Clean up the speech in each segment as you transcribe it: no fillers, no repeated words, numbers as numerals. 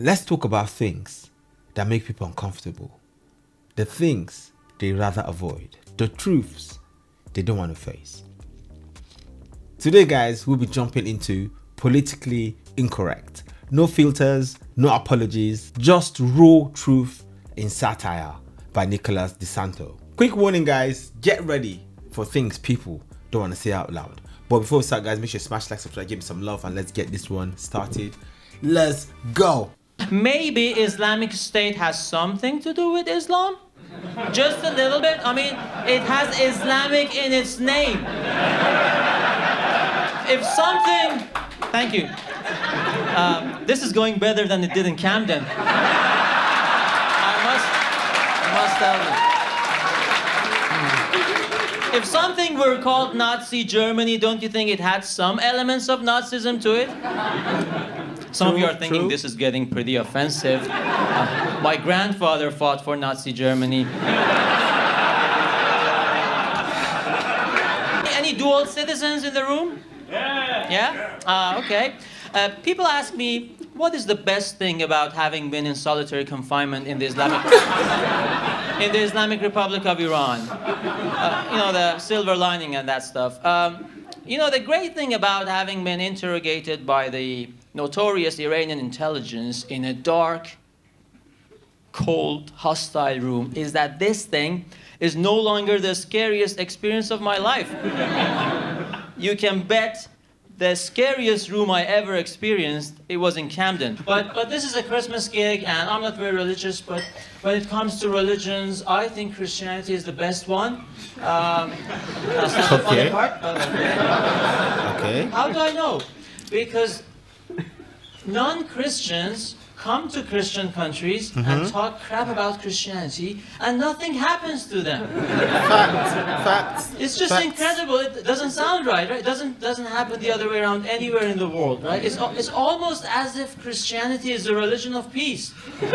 Let's talk about things that make people uncomfortable. The things they rather avoid. The truths they don't want to face. Today, guys, we'll be jumping into politically incorrect. No filters, no apologies, just raw truth in satire by Nicholas Santo. Quick warning, guys, get ready for things people don't want to say out loud. But before we start, guys, make sure you smash like, subscribe, give me some love, and let's get this one started. Let's go. Maybe Islamic State has something to do with Islam? Just a little bit? I mean, it has Islamic in its name. If something... Thank you. This is going better than it did in Camden. I must tell you. If something were called Nazi Germany, don't you think it had some elements of Nazism to it? Some of you are thinking this is getting pretty offensive. My grandfather fought for Nazi Germany. Any dual citizens in the room? Yeah? Okay. People ask me, what is the best thing about having been in solitary confinement in the Islamic Republic of Iran? You know, the silver lining and that stuff. You know, the great thing about having been interrogated by the notorious Iranian intelligence in a dark, cold, hostile room is that this thing is no longer the scariest experience of my life. You can bet the scariest room I ever experienced, it was in Camden. But this is a Christmas gig, and I'm not very religious, but when it comes to religions, I think Christianity is the best one. That's not the funny part, but okay. How do I know? Because non-Christians come to Christian countries and talk crap about Christianity, and nothing happens to them. Facts. It's just incredible. It doesn't sound right? It doesn't happen the other way around anywhere in the world, right? It's almost as if Christianity is a religion of peace. But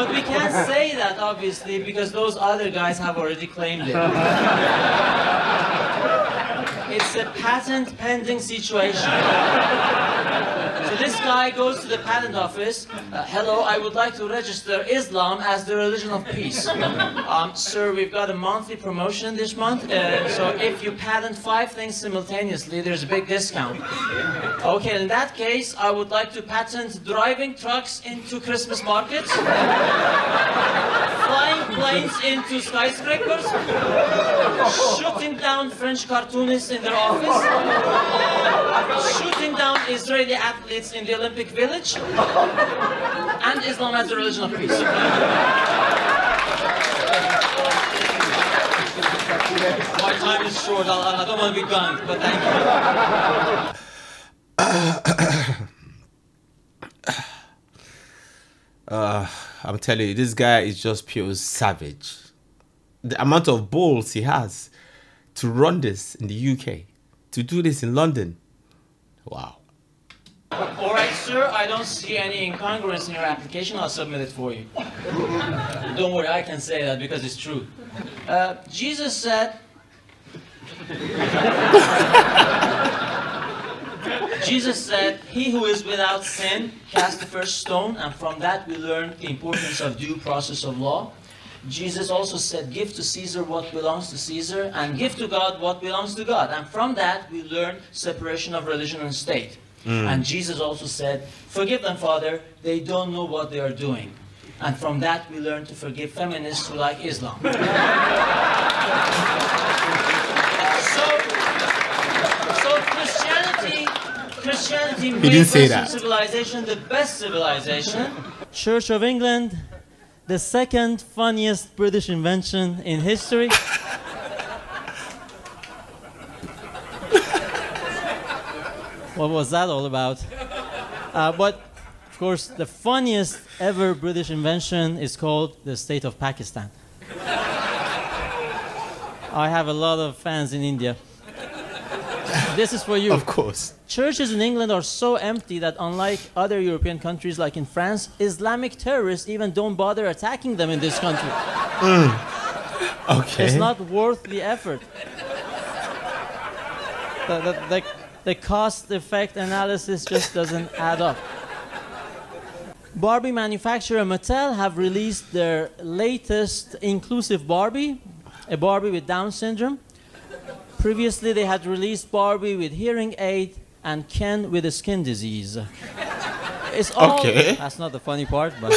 we can't say that, obviously, because those other guys have already claimed it. It's a patent pending situation. So this guy goes to the patent office. Hello, I would like to register Islam as the religion of peace. Sir, we've got a monthly promotion this month. So if you patent 5 things simultaneously, there's a big discount. Okay, in that case, I would like to patent driving trucks into Christmas markets, flying planes into skyscrapers, shooting down French cartoonists in their office, shooting down Israeli athletes in the Olympic Village, and Islam as the religion of peace. My time is short, I don't want to be gone, but thank you. I'm telling you, this guy is just pure savage. The amount of balls he has to run this in the UK, to do this in London. Wow. All right, sir, I don't see any incongruence in your application. I'll submit it for you. Don't worry, I can say that because it's true. Jesus said... Jesus said, he who is without sin cast the first stone, and from that we learn the importance of due process of law. Jesus also said, give to Caesar what belongs to Caesar, and give to God what belongs to God. And from that we learn separation of religion and state. And Jesus also said, forgive them, Father, they don't know what they are doing. And from that we learn to forgive feminists who like Islam. So Christianity made Western civilization the best civilization. Church of England, the second funniest British invention in history. What was that all about? But, of course, the funniest ever British invention is called the State of Pakistan. I have a lot of fans in India. This is for you. Of course. Churches in England are so empty that unlike other European countries like in France, Islamic terrorists even don't bother attacking them in this country. Okay. It's not worth the effort. The cost-effect analysis just doesn't add up. Barbie manufacturer Mattel have released their latest inclusive Barbie, a Barbie with Down syndrome. Previously, they had released Barbie with hearing aid and Ken with a skin disease. It's all... Okay. That's not the funny part, but...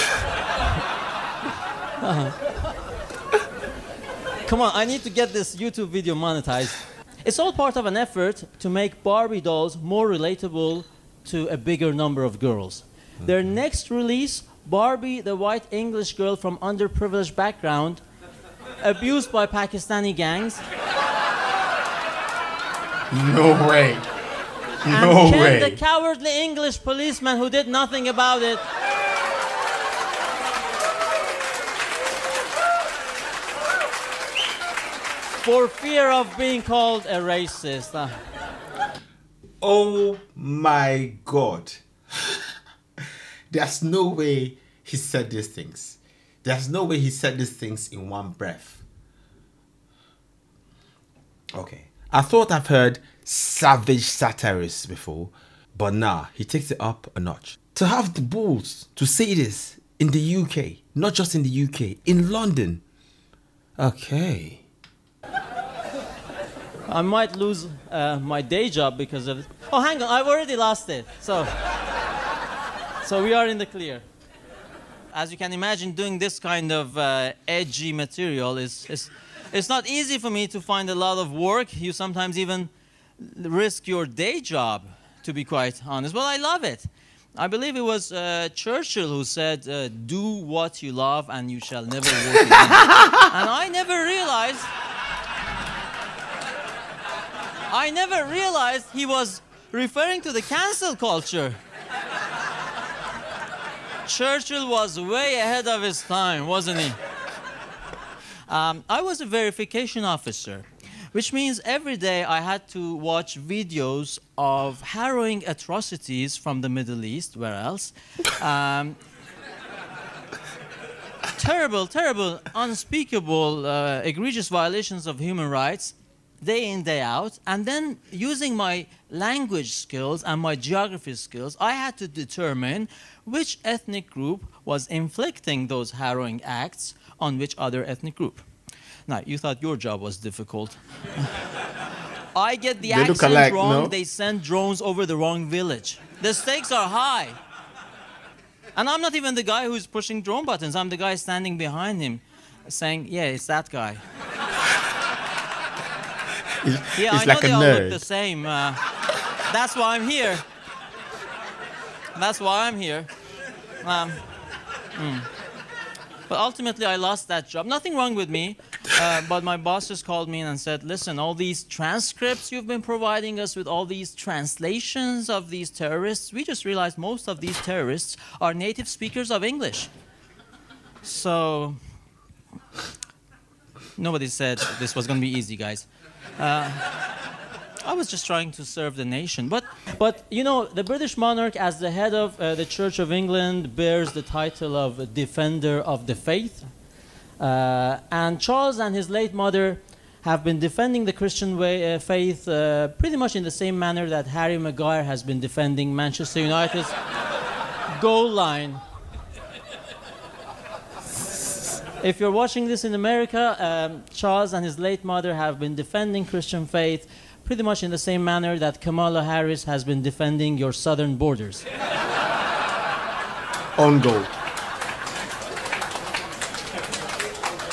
Come on, I need to get this YouTube video monetized. It's all part of an effort to make Barbie dolls more relatable to a bigger number of girls. Their next release, Barbie, the white English girl from underprivileged background, abused by Pakistani gangs. No way. And No Ken, way. the cowardly English policeman who did nothing about it. For fear of being called a racist. Oh my God. There's no way he said these things. There's no way he said these things in one breath. Okay. I thought I've heard savage satirists before, but nah, he takes it up a notch. To have the balls to say this in the UK, not just in the UK, in London. Okay. I might lose my day job because of it. Oh, hang on, I've already lost it. So we are in the clear. As you can imagine, doing this kind of edgy material it's not easy for me to find a lot of work. You sometimes even risk your day job, to be quite honest. But I love it. I believe it was Churchill who said, do what you love and you shall never work again. And I never realized he was referring to the cancel culture. Churchill was way ahead of his time, wasn't he? I was a verification officer, which means every day I had to watch videos of harrowing atrocities from the Middle East, where else? Terrible, terrible, unspeakable, egregious violations of human rights, day in, day out. And then using my language skills and my geography skills, I had to determine which ethnic group was inflicting those harrowing acts on which other ethnic group. Now, you thought your job was difficult. I get the accent wrong, no? They send drones over the wrong village. The stakes are high. And I'm not even the guy who's pushing drone buttons. I'm the guy standing behind him saying, yeah, it's that guy. Yeah, I know they all look the same. That's why I'm here. That's why I'm here. But ultimately, I lost that job. Nothing wrong with me, but my bosses called me in and said, listen, all these transcripts you've been providing us with, all these translations of these terrorists, we just realized most of these terrorists are native speakers of English. So, nobody said this was going to be easy, guys. I was just trying to serve the nation. But you know, the British monarch, as the head of the Church of England, bears the title of Defender of the Faith. And Charles and his late mother have been defending the Christian faith pretty much in the same manner that Harry Maguire has been defending Manchester United's goal line. If you're watching this in America, Charles and his late mother have been defending Christian faith pretty much in the same manner that Kamala Harris has been defending your southern borders. On goal.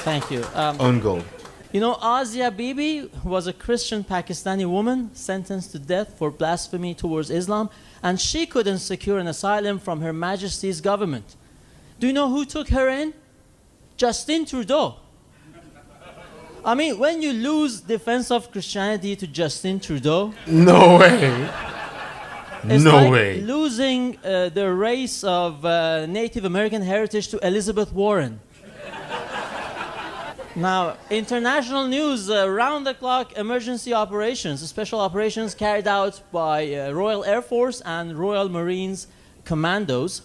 Thank you. On goal. You know, Asia Bibi was a Christian Pakistani woman sentenced to death for blasphemy towards Islam, and she couldn't secure an asylum from Her Majesty's government. Do you know who took her in? Justin Trudeau. I mean, when you lose defense of Christianity to Justin Trudeau... No way. It's no like way. losing the race of Native American heritage to Elizabeth Warren. Now, international news, round-the-clock emergency operations, special operations carried out by Royal Air Force and Royal Marines commandos,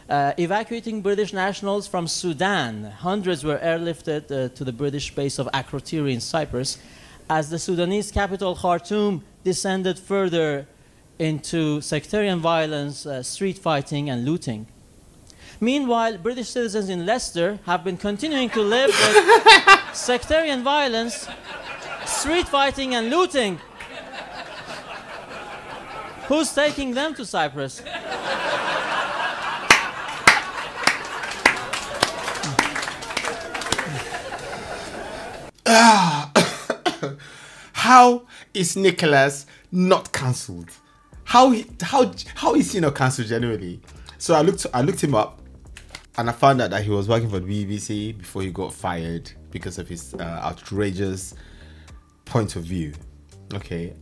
evacuating British nationals from Sudan. Hundreds were airlifted to the British base of Akrotiri in Cyprus as the Sudanese capital Khartoum descended further into sectarian violence, street fighting and looting. Meanwhile, British citizens in Leicester have been continuing to live with sectarian violence, street fighting and looting. Who's taking them to Cyprus? How is Nicholas not cancelled? How is he not cancelled genuinely? So I looked him up, and I found out that he was working for the BBC before he got fired because of his outrageous point of view. Okay,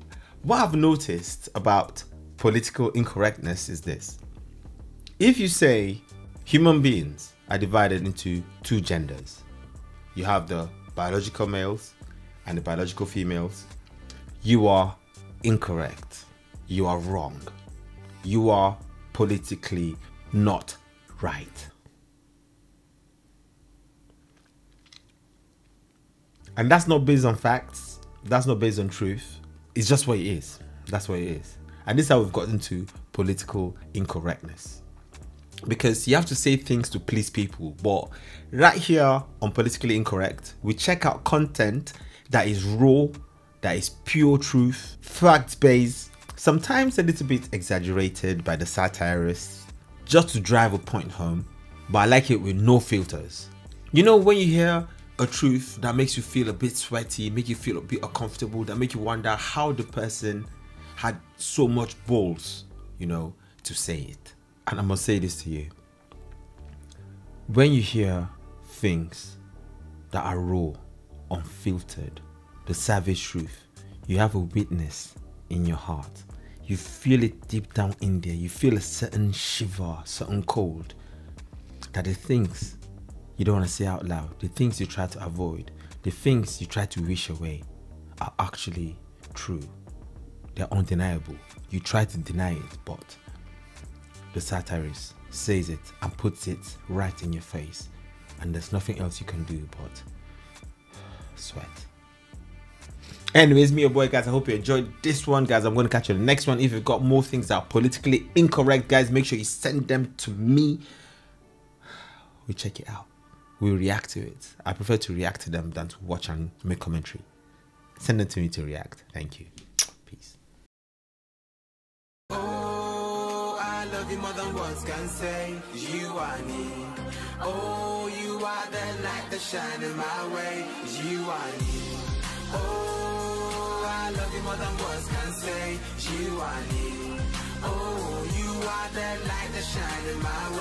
what I've noticed about political incorrectness is this: if you say human beings are divided into two genders, you have the biological males and the biological females, you are incorrect. You are wrong. You are politically not right. And that's not based on facts. That's not based on truth. It's just what it is. That's what it is. And this is how we've gotten to political incorrectness. Because you have to say things to please people. But right here on Politically Incorrect, we check out content that is raw, that is pure truth, fact-based, sometimes a little bit exaggerated by the satirists, just to drive a point home. But I like it with no filters. You know, when you hear a truth that makes you feel a bit sweaty, make you feel a bit uncomfortable, that make you wonder how the person had so much balls, you know, to say it. And I must say this to you: when you hear things that are raw, unfiltered, the savage truth, you have a witness in your heart. You feel it deep down in there. You feel a certain shiver, certain cold, that the things you don't want to say out loud, the things you try to avoid, the things you try to wish away are actually true. They're undeniable. You try to deny it, but the satirist says it and puts it right in your face, and there's nothing else you can do but sweat. Anyways, me, your boy, guys, I hope you enjoyed this one, guys. I'm going to catch you in the next one. If you've got more things that are politically incorrect, guys, make sure you send them to me. We check it out. We react to it. I prefer to react to them than to watch and make commentary. Send them to me to react. Thank you. Peace. Oh, I love you more than words can say. You are me. Oh, you are the light that shines in my way. You are me. Oh, I love you more than words can say. You are me. Oh, you are the light that shines in my way.